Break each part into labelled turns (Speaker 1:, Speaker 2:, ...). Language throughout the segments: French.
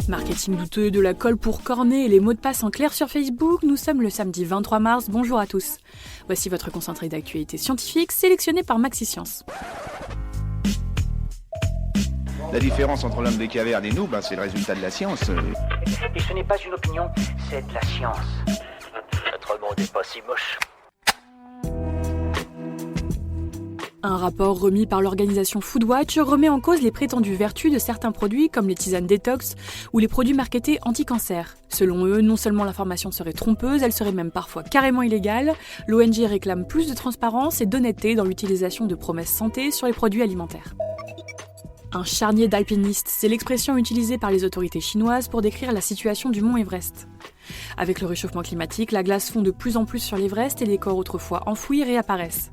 Speaker 1: Marketing douteux, de la colle pour cornet et les mots de passe en clair sur Facebook, nous sommes le samedi 23 mars, bonjour à tous. Voici votre concentré d'actualité scientifique sélectionné par Maxi-Science.
Speaker 2: La différence entre l'homme des cavernes et nous, c'est le résultat de la science.
Speaker 3: Et ce n'est pas une opinion, c'est de la science. Notre monde n'est pas si moche.
Speaker 1: Un rapport remis par l'organisation Foodwatch remet en cause les prétendues vertus de certains produits comme les tisanes détox ou les produits marketés anti-cancer. Selon eux, non seulement l'information serait trompeuse, elle serait même parfois carrément illégale. L'ONG réclame plus de transparence et d'honnêteté dans l'utilisation de promesses santé sur les produits alimentaires. Un charnier d'alpiniste, c'est l'expression utilisée par les autorités chinoises pour décrire la situation du mont Everest. Avec le réchauffement climatique, la glace fond de plus en plus sur l'Everest et les corps autrefois enfouis réapparaissent.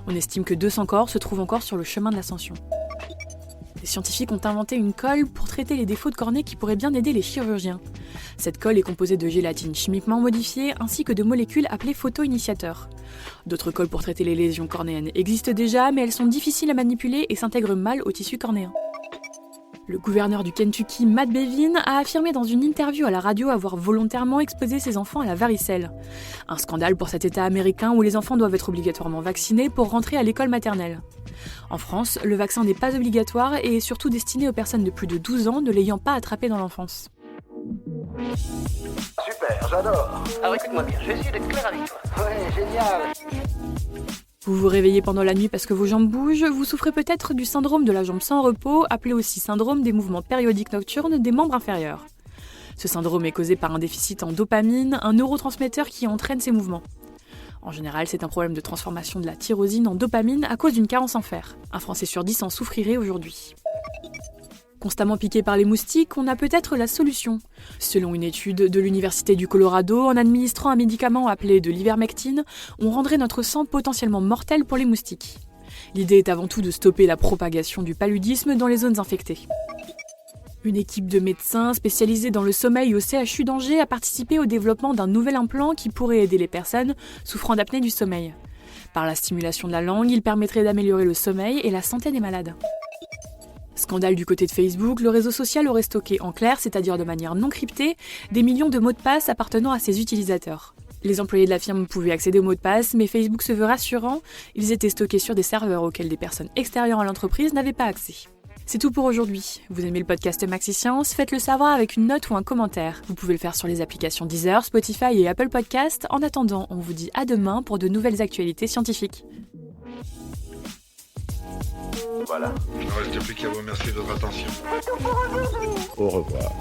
Speaker 1: On estime que 200 corps se trouvent encore sur le chemin de l'ascension. Les scientifiques ont inventé une colle pour traiter les défauts de cornée qui pourrait bien aider les chirurgiens. Cette colle est composée de gélatine chimiquement modifiée ainsi que de molécules appelées photoinitiateurs. D'autres colles pour traiter les lésions cornéennes existent déjà, mais elles sont difficiles à manipuler et s'intègrent mal au tissu cornéen. Le gouverneur du Kentucky, Matt Bevin, a affirmé dans une interview à la radio avoir volontairement exposé ses enfants à la varicelle. Un scandale pour cet État américain où les enfants doivent être obligatoirement vaccinés pour rentrer à l'école maternelle. En France, le vaccin n'est pas obligatoire et est surtout destiné aux personnes de plus de 12 ans ne l'ayant pas attrapé dans l'enfance.
Speaker 3: Super, j'adore. Alors écoute-moi bien, je vais essayer d'être clair avec toi. Ouais, génial.
Speaker 1: Vous vous réveillez pendant la nuit parce que vos jambes bougent, vous souffrez peut-être du syndrome de la jambe sans repos, appelé aussi syndrome des mouvements périodiques nocturnes des membres inférieurs. Ce syndrome est causé par un déficit en dopamine, un neurotransmetteur qui entraîne ces mouvements. En général, c'est un problème de transformation de la tyrosine en dopamine à cause d'une carence en fer. Un Français sur 10 en souffrirait aujourd'hui. Constamment piqué par les moustiques, on a peut-être la solution. Selon une étude de l'Université du Colorado, en administrant un médicament appelé de l'ivermectine, on rendrait notre sang potentiellement mortel pour les moustiques. L'idée est avant tout de stopper la propagation du paludisme dans les zones infectées. Une équipe de médecins spécialisés dans le sommeil au CHU d'Angers a participé au développement d'un nouvel implant qui pourrait aider les personnes souffrant d'apnée du sommeil. Par la stimulation de la langue, il permettrait d'améliorer le sommeil et la santé des malades. Scandale du côté de Facebook, le réseau social aurait stocké en clair, c'est-à-dire de manière non cryptée, des millions de mots de passe appartenant à ses utilisateurs. Les employés de la firme pouvaient accéder aux mots de passe, mais Facebook se veut rassurant, ils étaient stockés sur des serveurs auxquels des personnes extérieures à l'entreprise n'avaient pas accès. C'est tout pour aujourd'hui. Vous aimez le podcast Maxi-Science? Faites-le savoir avec une note ou un commentaire. Vous pouvez le faire sur les applications Deezer, Spotify et Apple Podcast. En attendant, on vous dit à demain pour de nouvelles actualités scientifiques.
Speaker 4: Voilà.
Speaker 5: Il ne reste plus qu'à vous remercier de votre attention.
Speaker 4: Au revoir.